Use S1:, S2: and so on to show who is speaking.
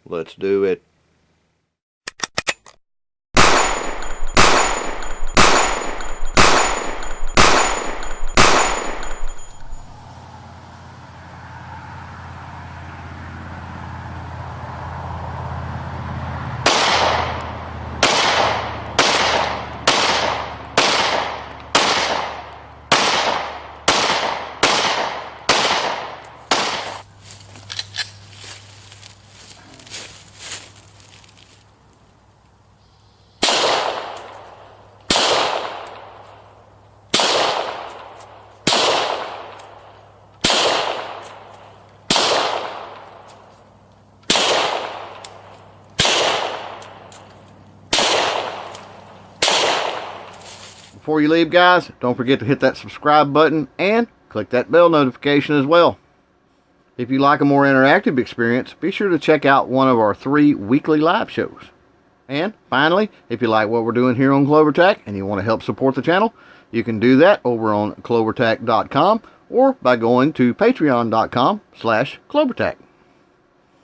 S1: Let's do it. Before you leave, guys, don't forget to hit that subscribe button and click that bell notification as well. If you like a more interactive experience, be sure to check out one of our 3 weekly live shows. And finally, if you like what we're doing here on CloverTac and you want to help support the channel, you can do that over on CloverTac.com or by going to patreon.com/CloverTac.